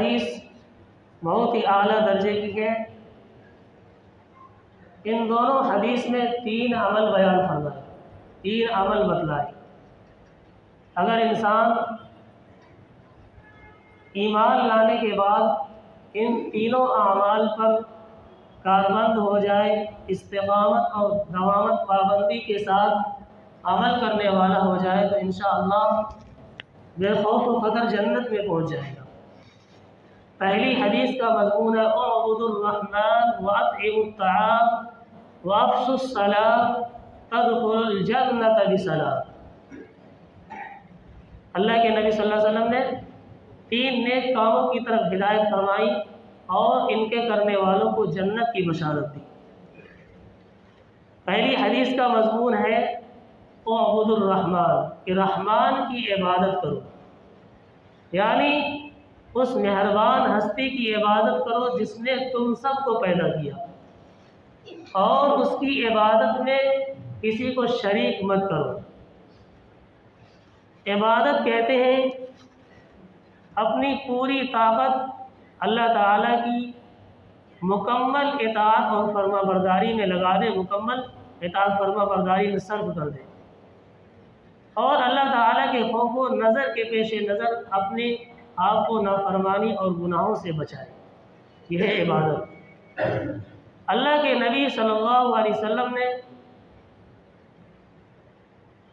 حدیث بہت ہی اعلیٰ درجے کی ہے۔ ان دونوں حدیث میں 3 عمل بیان فرمائے، 3 عمل بتلائے۔ اگر انسان ایمان لانے کے بعد ان تینوں اعمال پر کاربند ہو جائے، استقامت اور دوامت پابندی کے ساتھ عمل کرنے والا ہو جائے، تو انشاءاللہ بے خوف و خطر جنت میں پہنچ جائے گا۔ پہلی حدیث کا مضمون ہے اعبدوا الرحمن واطعموا الطعام وافشوا السلام تدخلوا الجنۃ بسلام۔ اللہ کے نبی صلی اللہ علیہ وسلم نے 3 نیک کاموں کی طرف ہدایت فرمائی اور ان کے کرنے والوں کو جنت کی بشارت دی۔ پہلی حدیث کا مضمون ہے اعبدوا الرحمن، کہ رحمان کی عبادت کرو، یعنی اس مہربان ہستی کی عبادت کرو جس نے تم سب کو پیدا کیا، اور اس کی عبادت میں کسی کو شریک مت کرو۔ عبادت کہتے ہیں اپنی پوری طاقت اللہ تعالیٰ کی مکمل اطاعت اور فرما برداری میں لگا دے، مکمل اطاعت فرما برداری میں صرف کر دے، اور اللہ تعالیٰ کے خوف و نظر کے پیش نظر اپنے آپ کو نافرمانی اور گناہوں سے بچائے۔ یہ ہے عبادت۔ اللہ کے نبی صلی اللہ علیہ وسلم نے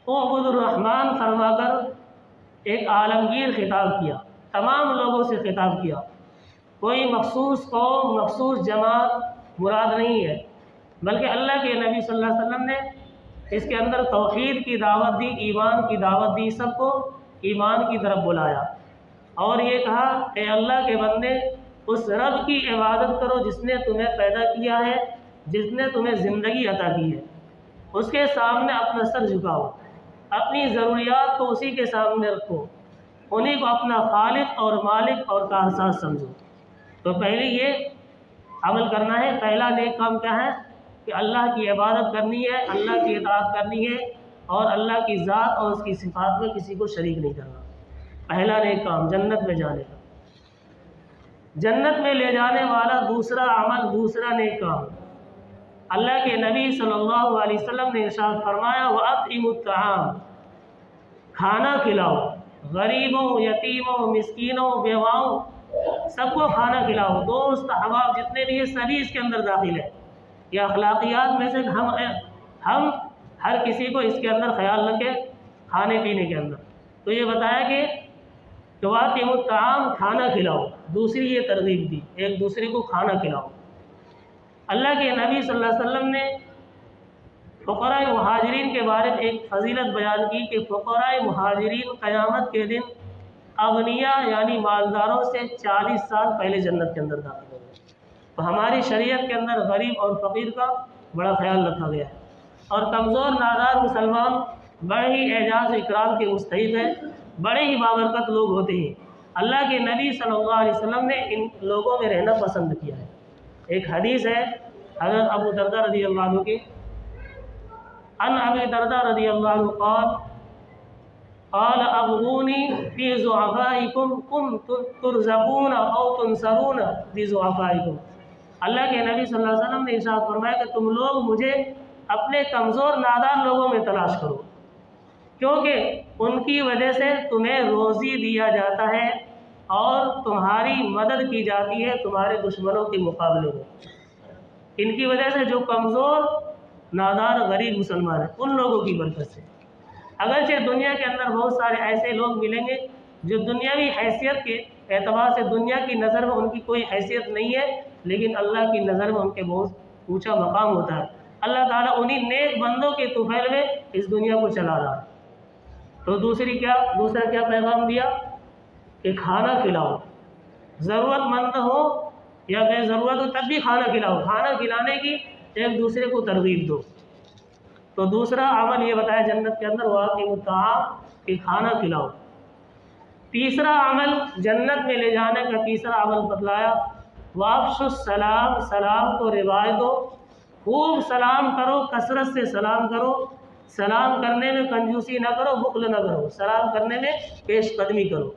اعبدوا الرحمن فرما کر ایک عالمگیر خطاب کیا، تمام لوگوں سے خطاب کیا۔ کوئی مخصوص قوم، مخصوص جماعت مراد نہیں ہے، بلکہ اللہ کے نبی صلی اللہ علیہ وسلم نے اس کے اندر توحید کی دعوت دی، ایمان کی دعوت دی، سب کو ایمان کی طرف بلایا، اور یہ کہا اے اللہ کے بندے اس رب کی عبادت کرو جس نے تمہیں پیدا کیا ہے، جس نے تمہیں زندگی عطا کی ہے، اس کے سامنے اپنا سر جھکاؤ، اپنی ضروریات کو اسی کے سامنے رکھو، انہیں کو اپنا خالق اور مالک اور کارساز سمجھو۔ تو پہلے یہ عمل کرنا ہے۔ پہلا نیک کام کیا ہے؟ کہ اللہ کی عبادت کرنی ہے، اللہ کی اطاعت کرنی ہے، اور اللہ کی ذات اور اس کی صفات میں کسی کو شریک نہیں کرنا۔ پہلا نیک کام جنت میں جانے کا، جنت میں لے جانے والا دوسرا عمل، دوسرا نیک کام، اللہ کے نبی صلی اللہ علیہ وسلم نے ارشاد فرمایا وَأَطْعِمُوا الطَّعَامَ، کھانا کھلاؤ، غریبوں، یتیموں، مسکینوں، بیواؤں، سب کو کھانا کھلاؤ۔ دوست احباب جتنے بھی ہیں سبھی اس کے اندر داخل ہے۔ یہ اخلاقیات میں سے ہم ہر کسی کو اس کے اندر خیال رکھیں، کھانے پینے کے اندر۔ تو یہ بتایا کہ وَأَطْعِمُوا الطَّعَامَ، کھانا کھلاؤ، دوسری یہ ترغیب دی، ایک دوسرے کو کھانا کھلاؤ۔ اللہ کے نبی صلی اللہ علیہ وسلم نے فقراء مہاجرین کے بارے میں ایک فضیلت بیان کی کہ فقراء مہاجرین قیامت کے دن اغنیاء یعنی مالداروں سے 40 سال پہلے جنت کے اندر داخل ہوں گے۔ تو ہماری شریعت کے اندر غریب اور فقیر کا بڑا خیال رکھا گیا ہے، اور کمزور نادار مسلمان بڑے ہی اعزاز و اکرام کے مستحق ہیں، بڑے ہی بابرکت لوگ ہوتے ہیں۔ اللہ کے نبی صلی اللہ علیہ وسلم نے ان لوگوں میں رہنا پسند کیا ہے۔ ایک حدیث ہے حضرت ابو درداء رضی اللہ عنہ کی، عن ابی درداء رضی اللہ عنہ قال ابغونی فی ضعفائکم کنتم ترزقون او تنصرون فی ضعفائکم۔ اللہ کے نبی صلی اللہ علیہ وسلم نے ارشاد فرمایا کہ تم لوگ مجھے اپنے کمزور نادار لوگوں میں تلاش کرو، کیونکہ ان کی وجہ سے تمہیں روزی دیا جاتا ہے اور تمہاری مدد کی جاتی ہے تمہارے دشمنوں کے مقابلے میں۔ ان کی وجہ سے جو کمزور نادار غریب مسلمان ہیں ان لوگوں کی برکت سے، اگرچہ دنیا کے اندر بہت سارے ایسے لوگ ملیں گے جو دنیاوی حیثیت کے اعتبار سے دنیا کی نظر میں ان کی کوئی حیثیت نہیں ہے، لیکن اللہ کی نظر میں ان کے بہت اونچا مقام ہوتا ہے۔ اللہ تعالیٰ انہی نیک بندوں کے طفیل میں اس دنیا کو چلا رہا ہے۔ تو دوسرا کیا پیغام دیا کہ کھانا کھلاؤ، ضرورت مند ہو یا بے ضرورت ہو تب بھی کھانا کھلاؤ، کھانا کھلانے کی ایک دوسرے کو ترغیب دو۔ تو دوسرا عمل یہ بتایا جنت کے اندر وَأَطْعِمُوا الطَّعَامَ، کہ کھانا کھلاؤ۔ تیسرا عمل جنت میں لے جانے کا تیسرا عمل بتلایا وَأَفْشُوا السَّلَامَ، سلام کو رواج دو، خوب سلام کرو، کثرت سے سلام کرو، سلام کرنے میں کنجوسی نہ کرو، بخل نہ کرو، سلام کرنے میں پیش قدمی کرو۔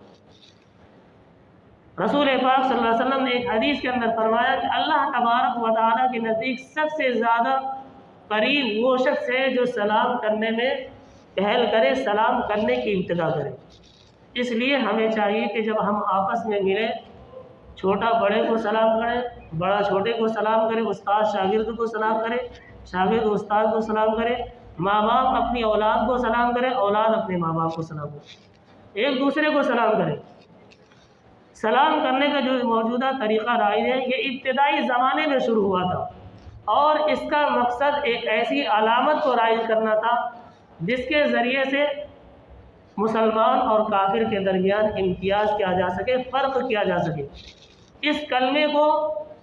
رسول پاک صلی اللہ علیہ وسلم نے ایک حدیث کے اندر فرمایا کہ اللہ تبارک و تعالیٰ کے نزدیک سب سے زیادہ قریب وہ شخص ہے جو سلام کرنے میں پہل کرے، سلام کرنے کی ابتدا کرے۔ اس لیے ہمیں چاہیے کہ جب ہم آپس میں ملیں، چھوٹا بڑے کو سلام کرے، بڑا چھوٹے کو سلام کرے، استاد شاگرد کو سلام کرے، شاگرد استاد کو سلام کرے، ماں باپ اپنی اولاد کو سلام کرے، اولاد اپنے ماں باپ کو سلام کرے، ایک دوسرے کو سلام کرے۔ سلام کرنے کا جو موجودہ طریقہ رائج ہے یہ ابتدائی زمانے میں شروع ہوا تھا، اور اس کا مقصد ایک ایسی علامت کو رائج کرنا تھا جس کے ذریعے سے مسلمان اور کافر کے درمیان امتیاز کیا جا سکے، فرق کیا جا سکے۔ اس کلمے کو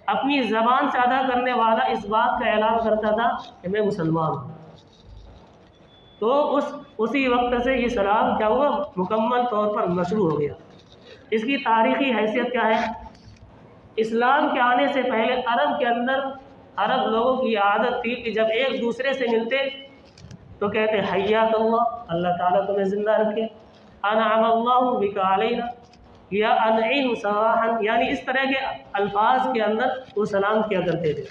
اپنی زبان سے ادا کرنے والا اس بات کا اعلان کرتا تھا کہ میں مسلمان ہوں، تو اسی وقت سے یہ سلام کیا ہوا، مکمل طور پر مشروع ہو گیا۔ اس کی تاریخی حیثیت کیا ہے؟ اسلام کے آنے سے پہلے عرب کے اندر عرب لوگوں کی عادت تھی کہ جب ایک دوسرے سے ملتے تو کہتے حیاک اللہ، اللہ تعالیٰ تمہیں زندہ رکھے، انعم اللہ بک علینا، یا انعم صباحا، یعنی اس طرح کے الفاظ کے اندر وہ سلام کیا کرتے تھے۔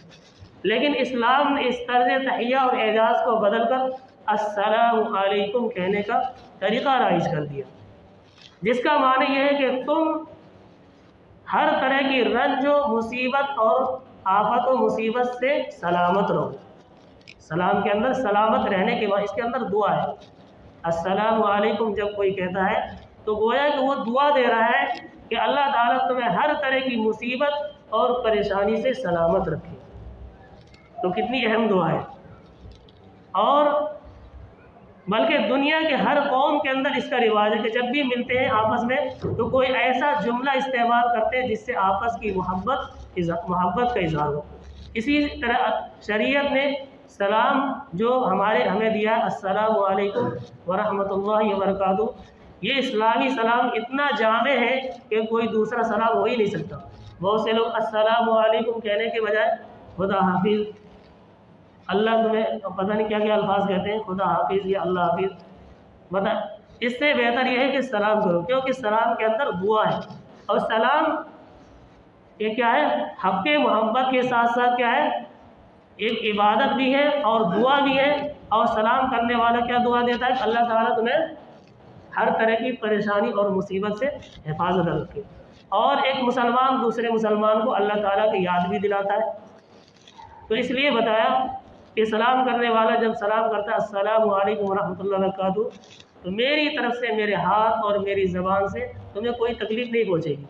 لیکن اسلام نے اس طرز تحیہ اور اعجاز کو بدل کر السلام علیکم کہنے کا طریقہ رائج کر دیا، جس کا معنی یہ ہے کہ تم ہر طرح کی رنج و مصیبت اور آفت و مصیبت سے سلامت رہو۔ سلام کے اندر سلامت رہنے کے بعد اس کے اندر دعا ہے۔ السلام علیکم جب کوئی کہتا ہے تو گویا کہ وہ دعا دے رہا ہے کہ اللہ تعالیٰ تمہیں ہر طرح کی مصیبت اور پریشانی سے سلامت رکھے۔ تو کتنی اہم دعا ہے، اور بلکہ دنیا کے ہر قوم کے اندر اس کا رواج ہے کہ جب بھی ملتے ہیں آپس میں تو کوئی ایسا جملہ استعمال کرتے ہیں جس سے آپس کی محبت کا اظہار ہو۔ اسی طرح شریعت نے سلام جو ہمیں دیا السلام علیکم ورحمۃ اللہ وبرکاتہ، یہ اسلامی سلام اتنا جامع ہے کہ کوئی دوسرا سلام ہو ہی نہیں سکتا۔ بہت سے لوگ السلام علیکم کہنے کے بجائے خدا حافظ، اللہ تمہیں پتہ نہیں کیا کیا الفاظ کہتے ہیں، خدا حافظ یا اللہ حافظ، بتا اس سے بہتر یہ ہے کہ سلام کرو، کیونکہ سلام کے اندر دعا ہے، اور سلام یہ کیا ہے، حق محبت کے ساتھ ساتھ کیا ہے، ایک عبادت بھی ہے اور دعا بھی ہے۔ اور سلام کرنے والا کیا دعا دیتا ہے کہ اللہ تعالیٰ تمہیں ہر طرح کی پریشانی اور مصیبت سے حفاظت رکھے، اور ایک مسلمان دوسرے مسلمان کو اللہ تعالیٰ کی یاد بھی دلاتا ہے۔ تو اس لیے بتایا کہ سلام کرنے والا جب سلام کرتا ہے السلام علیکم ورحمۃ اللہ وبرکاتہ، تو میری طرف سے میرے ہاتھ اور میری زبان سے تمہیں کوئی تکلیف نہیں پہنچے گی۔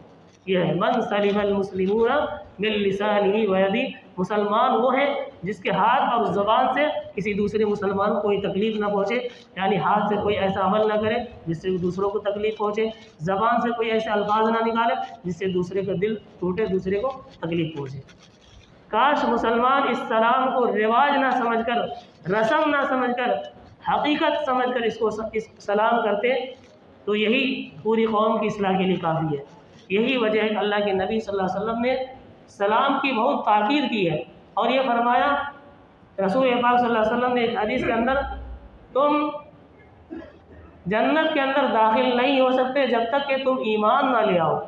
یہ ہے من سلم المسلمون من لسانہ ویدہ، مسلمان وہ ہے جس کے ہاتھ اور زبان سے کسی دوسرے مسلمان کو کوئی تکلیف نہ پہنچے، یعنی ہاتھ سے کوئی ایسا عمل نہ کرے جس سے دوسروں کو تکلیف پہنچے، زبان سے کوئی ایسے الفاظ نہ نکالے جس سے دوسرے کا دل ٹوٹے، دوسرے کو تکلیف پہنچے۔ کاش مسلمان اس سلام کو رواج نہ سمجھ کر، رسم نہ سمجھ کر، حقیقت سمجھ کر اس سلام کرتے، تو یہی پوری قوم کی اصلاح کے لیے کافی ہے۔ یہی وجہ ہے کہ اللہ کے نبی صلی اللہ علیہ وسلم نے سلام کی بہت تاکید کی ہے، اور یہ فرمایا رسول پاک صلی اللہ علیہ وسلم نے ایک حدیث کے اندر، تم جنت کے اندر داخل نہیں ہو سکتے جب تک کہ تم ایمان نہ لے آؤ،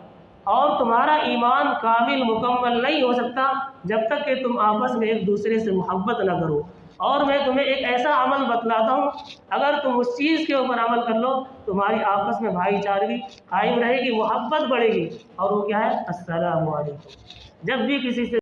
اور تمہارا ایمان کامل مکمل نہیں ہو سکتا جب تک کہ تم آپس میں ایک دوسرے سے محبت نہ کرو۔ اور میں تمہیں ایک ایسا عمل بتلاتا ہوں، اگر تم اس چیز کے اوپر عمل کر لو تمہاری آپس میں بھائی چارگی قائم رہے گی، محبت بڑھے گی، اور وہ کیا ہے السلام علیکم۔ جب بھی کسی سے